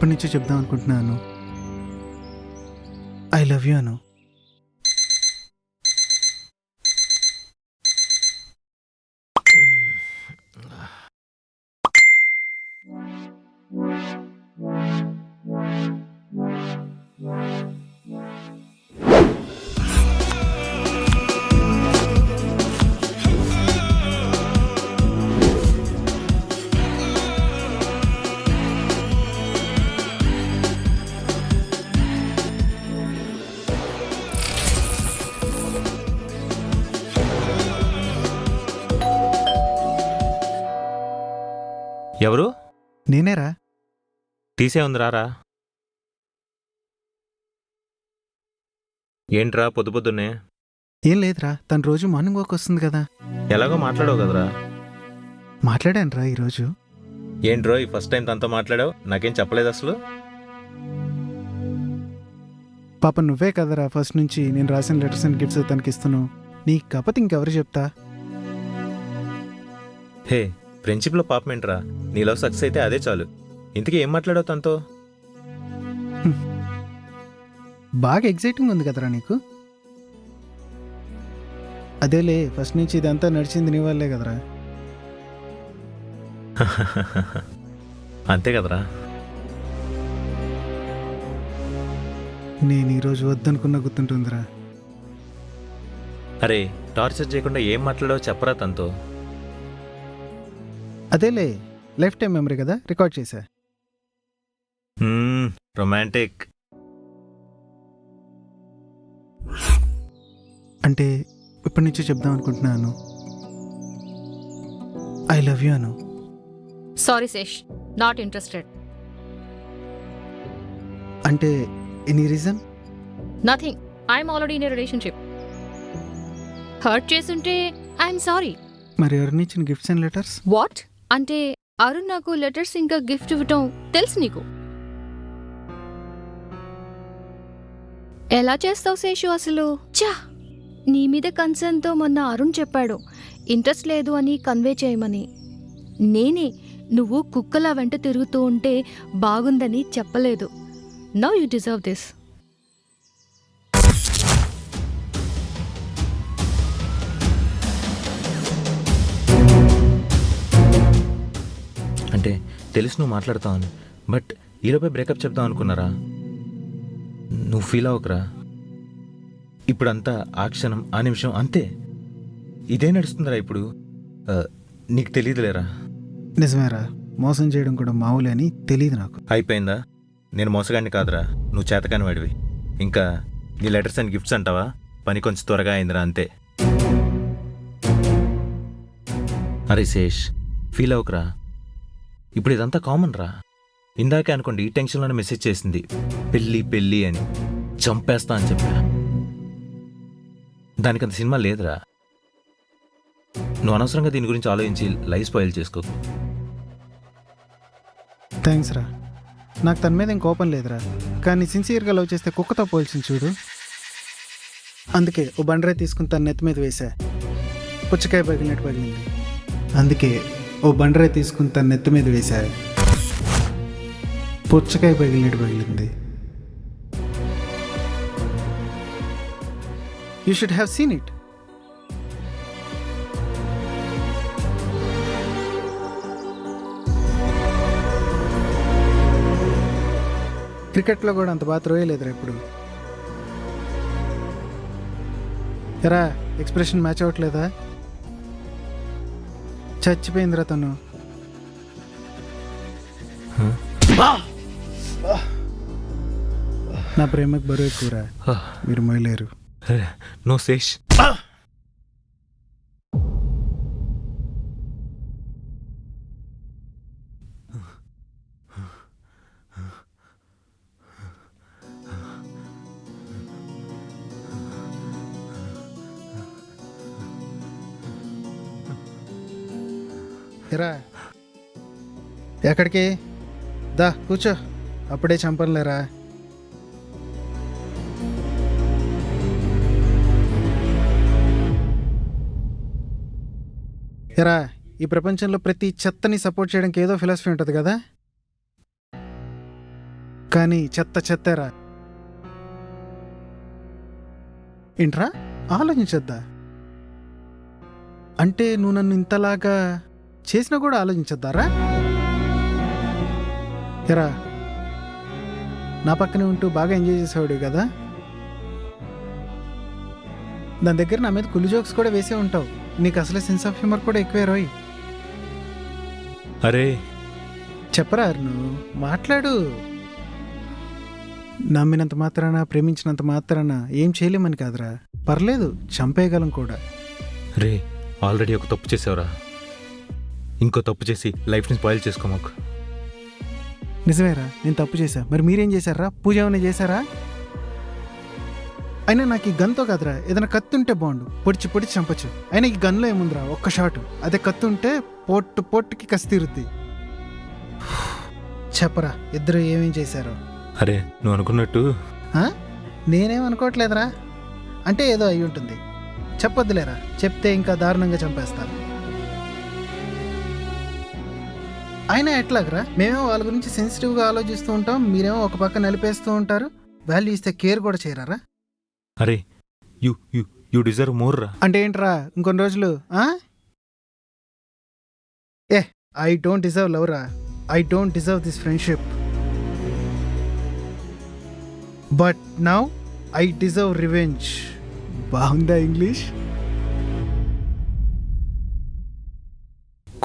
ఎప్పటి నుంచో చెప్దాం అనుకుంటున్నాను. ఐ లవ్ యూ అను. ఎవరు? నేనేరా. తీసే ఉంది రారా. ఏంట్రా పొద్దు పొద్దున్నే? ఏం లేదురా, తను రోజు మార్నింగ్ వాక్ వస్తుంది కదా. ఎలాగో మాట్లాడవు కదరా. మాట్లాడానురా ఈరోజు. ఏంట్రో ఈ ఫస్ట్ టైం తనతో మాట్లాడావు, నాకేం చెప్పలేదు అసలు. పాప నువ్వే కదరా ఫస్ట్ నుంచి నేను రాసిన లెటర్స్ అండ్ గిఫ్ట్స్ తనకి ఇస్తున్నావు. నీకు కాకపోతే ఇంకెవరు చెప్తా. హే, ఫ్రెండ్షిప్లో పాపం ఏంట్రా, నీలో సక్సెస్ అయితే అదే చాలు. ఇంతకీ ఏం మాట్లాడావు తనతో? బాగా ఎగ్జైటింగ్ ఉంది కదరా నీకు. అదేలే, ఫస్ట్ నుంచి ఇదంతా నడిచింది నీ వల్లే కదరా. అంతే కదరా. నేను ఈరోజు వద్దనుకున్నా గుర్తుంటుందిరా. అరే, టార్చర్ చేయకుండా ఏం మాట్లాడావో చెప్పరా తనతో. అదేలే, లైఫ్ టైం మెమరీ కదా, రికార్డ్ చేశా. రొమాంటిక్. అంటే ఇప్పటి నుంచి చెప్దాం అనుకుంటున్నాను. I love you Anu. Sorry Sesh, not interested. అంటే any reason? Nothing, I'm already in a relationship. Hurt చేసుంటే ఐఎమ్ సారీ. మరి ఎవరిని ఇచ్చిన గిఫ్ట్స్ అండ్ లెటర్స్? వాట్ అంటే అరుణ్ నాకు లెటర్స్ ఇంకా గిఫ్ట్ ఇవ్వటం తెలుసు నీకు. ఎలా చేస్తావు శేషు అసలు? చా, నీ మీద కన్సర్న్తో మొన్న అరుణ్ చెప్పాడు ఇంట్రెస్ట్ లేదు అని కన్వే చేయమని. నేనే నువ్వు కుక్కలా వెంట తిరుగుతూ ఉంటే బాగుందని చెప్పలేదు. Now you deserve this. అంటే తెలుసు నువ్వు మాట్లాడతావని, బట్ ఈలోపే బ్రేకప్ చెప్దాం అనుకున్నారా? నువ్వు ఫీల్ అవ్వకరా. ఇప్పుడంతా ఆ క్షణం ఆ నిమిషం అంతే. ఇదే నడుస్తుందిరా ఇప్పుడు. నీకు తెలియదులేరా. నిజమేరా, మోసం చేయడం కూడా మామూలే అని తెలియదు నాకు. అయిపోయిందా? నేను మోసగాడిని కాదురా, నువ్వు చేతకాని వాడివి. ఇంకా నీ లెటర్స్ అండ్ గిఫ్ట్స్ అంటావా? పని కొంచెం త్వరగా అయిందిరా, అంతే. అరే శేష్, ఫీల్ అవ్వకరా. ఇప్పుడు ఇదంతా కామన్ రా. ఇందాకే అనుకోండి ఈ టెన్షన్లోనే మెసేజ్ చేసింది పెళ్ళి పెళ్ళి అని. చంపేస్తా అని చెప్పా. దానికంత సినిమా లేదురా. నువ్వు అనవసరంగా దీని గురించి ఆలోచించి లైఫ్ స్పాయిల్ చేసుకోకు. థ్యాంక్స్ రా. నాకు తన మీద ఏం కోపం లేదురా, కానీ సిన్సియర్గా లవ్ చేస్తే కుక్కతో పోల్చింది చూడు. అందుకే ఓ బండరాయి తీసుకుని తన నెత్తి మీద వేసా. పుచ్చకాయ పగిలినట్టు పగిలింది. అందుకే ఓ బండరాయి తీసుకుని తన నెత్తి మీద వేసా. పుచ్చకాయ పగిలినట్టు పగిలింది. You should have seen it. క్రికెట్లో కూడా అంత బాగా త్రోయలేదురా ఇప్పుడు. ఎరా, ఎక్స్ప్రెషన్ మ్యాచ్ అవ్వట్లేదా? చచ్చిపోయిందిరా తను. నా ప్రేమకు బరువు ఎక్కువరా, మీరు మొయలేరు. నో శేష్. ఎరా, ఎక్కడికి? దా కూర్చో, అప్పుడే చంపనులేరా. ఎరా, ఈ ప్రపంచంలో ప్రతి చెత్తని సపోర్ట్ చేయడానికి ఏదో ఫిలాసఫీ ఉంటుంది కదా. కానీ చెత్త చెత్తరా. ఏంట్రా ఆలోచించొద్దా? అంటే నువ్వు నన్ను ఇంతలాగా చేసినా కూడా ఆలోచించొద్దారా? ఎరా, నా పక్కనే ఉంటూ బాగా ఎంజాయ్ చేసేవాడు కదా. దాని దగ్గర నా మీద కుళ్ళు జోక్స్ కూడా వేసే ఉంటావు. నీకు అసలే సెన్స్ ఆఫ్ హ్యూమర్ కూడా ఎక్కువే రోయ్. అరే చెప్పరా నువ్వు మాట్లాడు. నమ్మినంత మాత్రాన, ప్రేమించినంత మాత్రాన ఏం చేయలేమని కాదురా. పర్లేదు, చంపేయగలం కూడా. రే, ఆల్రెడీ ఒక తప్పు చేసావురా. ఇంకో తప్పు చేసి లైఫ్ని స్పాయిల్ చేసుకోమాకు. నిజమేరా, నేను తప్పు చేశా. మరి మీరేం చేశారా? పూజ ఏమైనా చేశారా? అయినా నాకు ఈ గన్తో కాదురా, ఏదైనా కత్తి ఉంటే బాగుండు. పొడిచి పొడిచి చంపచ్చు. అయినా ఈ గన్లో ఏముందిరా, ఒక్క షాటు. అదే కత్తి ఉంటే పొట్టుకి కసి తీరుద్ది. చెప్పరా, ఇద్దరు ఏమేం చేశారు? అరే, నువ్వు అనుకున్నట్టు నేనేం అనుకోవట్లేదురా. అంటే ఏదో అయి ఉంటుంది. చెప్పొద్దులేరా, చెప్తే ఇంకా దారుణంగా చంపేస్తారు. అయినా ఎట్లాగరా, మేమేమో వాళ్ళ గురించి సెన్సిటివ్గా ఆలోచిస్తూ ఉంటాం, మీరేమో ఒక పక్క నలిపేస్తూ ఉంటారు. వాల్యూ ఇస్తే కేర్ కూడా చేయరారా? అరే, you you you deserve more రా. అంటే ఏంట్రా, ఇంకొన్ని రోజులు ఐ డోంట్ డిజర్వ్ లవ్ రా. I don't deserve this friendship. But now I deserve revenge. బాగుందా ఇంగ్లీష్?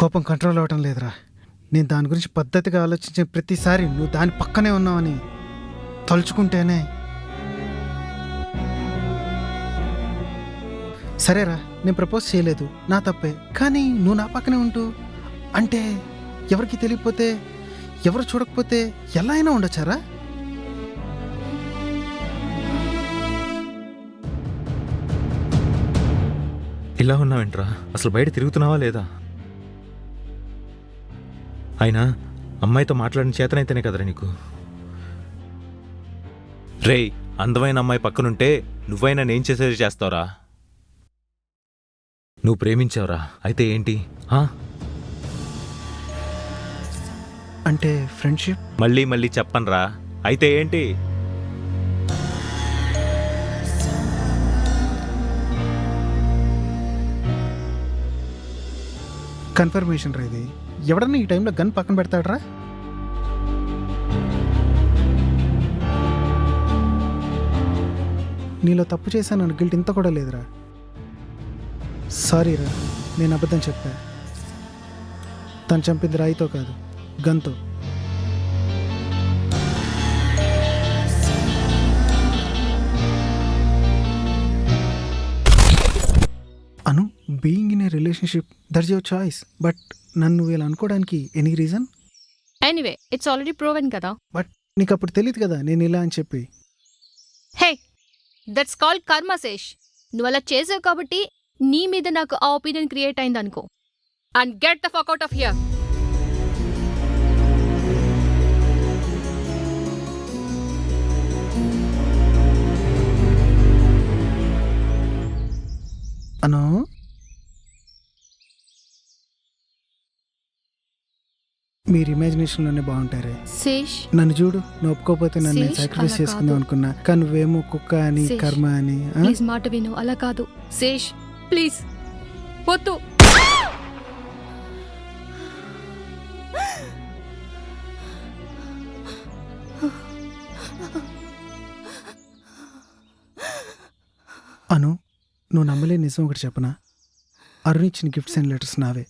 కోపం కంట్రోల్ అవ్వటం లేదురా. నేను దాని గురించి పద్ధతిగా ఆలోచించే ప్రతిసారి నువ్వు దాని పక్కనే ఉన్నావని తలుచుకుంటేనే. సరేరా, నేను ప్రపోజ్ చేయలేదు, నా తప్పే. కానీ నువ్వు నా పక్కనే ఉంటూ, అంటే ఎవరికి తెలియకపోతే, ఎవరు చూడకపోతే ఎలా అయినా ఉండొచ్చారా? ఇలా ఉన్నావేంట్రా? అసలు బయట తిరుగుతున్నావా లేదా? అయినా అమ్మాయితో మాట్లాడిన చేతనైతేనే కదరా నీకు. రేయ్, అందమైన అమ్మాయి పక్కనుంటే నువ్వైనా నేను చేసేది చేస్తావురా. నువ్వు ప్రేమించావురా, అయితే ఏంటి? అంటే ఫ్రెండ్షిప్. మళ్ళీ మళ్ళీ చెప్పనురా, అయితే ఏంటి? కన్ఫర్మేషన్ రా ఇది. ఎవడన్నా ఈ టైంలో గన్ పక్కన పెడతాడరా? నీలో తప్పు చేశాను అని గిల్ట్ ఇంత కూడా లేదురా. సారీ రా, నేను అబద్ధం చెప్పా. తను చంపింది రాయితో కాదు, గన్తో. Anu, being in a relationship that's your choice. But నన్ను ఇలా అనుకోవడానికి any reason? Anyway, it's already proven కదా. బట్ నీకు అప్పుడు తెలియదు కదా నేను ఇలా అని చెప్పి. హే, దట్స్ కాల్డ్ కర్మ శేష్. నువ్వు అలా చేసావు కాబట్టి నీ మీద నాకు ఆ ఒపీనియన్ క్రియేట్ అయింది అనుకో. And get the fuck out of here. Anu, మీరు ఇమాజినేషన్లోనే బాగుంటారే. శేష్, నన్ను చూడు, నువ్వు ఒప్పుకోకపోతే నన్ను శేష్, సాక్రిఫైస్ అలా చేసుకుందాం కాదు. అనుకున్నా. కానీ నువ్వేమో కుక్క అని, శేష్, కర్మ అని. ప్లీజ్ మాట విను. అలా కాదు శేష్, ప్లీజ్ వద్దు. అను, నువ్వు నమ్మలే నిజం ఒకటి చెప్పనా? అరుణ్ ఇచ్చిన గిఫ్ట్స్ అండ్ లెటర్స్ నావే.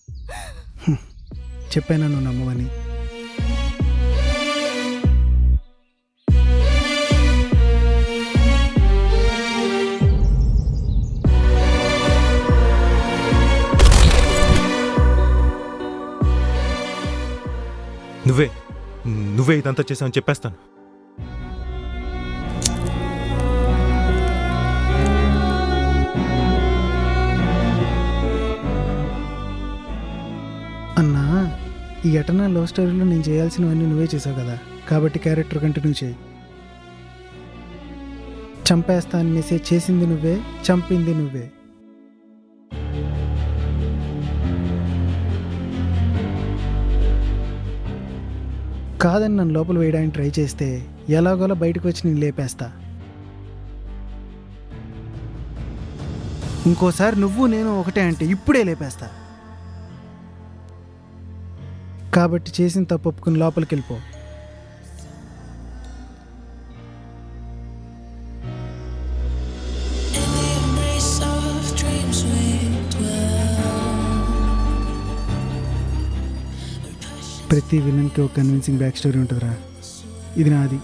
చెప్పానా నువ్వు నమ్మవని? నువ్వే ఇదంతా చేసావని చెప్పేస్తాను. అన్నా, ఈ ఎటర్నల్ లవ్ స్టోరీలో నేను చేయాల్సినవన్నీ నువ్వే చేసావు కదా, కాబట్టి క్యారెక్టర్ కంటిన్యూ చేయి. చంపేస్తా అని మెసేజ్ చేసింది నువ్వే, చంపింది నువ్వే. కాదని నన్ను లోపల వేయడానికి ట్రై చేస్తే ఎలాగోలా బయటకు వచ్చి నేను లేపేస్తా. ఇంకోసారి నువ్వు నేను ఒకటే అంటే ఇప్పుడే లేపేస్తా. కాబట్టి చేసిన తప్పు ఒప్పుకుని లోపలికి వెళ్ళిపో. ప్రతి విలన్కి ఒక కన్విన్సింగ్ బ్యాక్ స్టోరీ ఉంటుందిరా. ఇది నాది,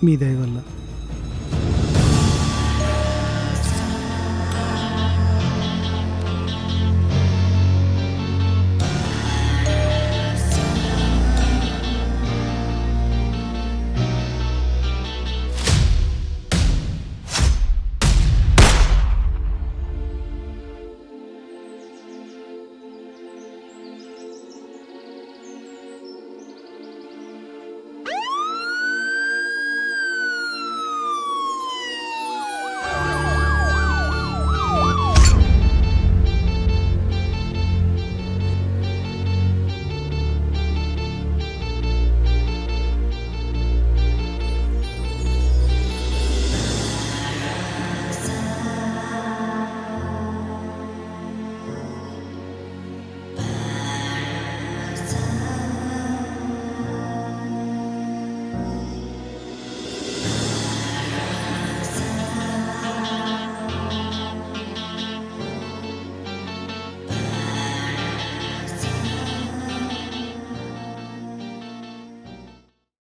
మీ దయ వల్ల.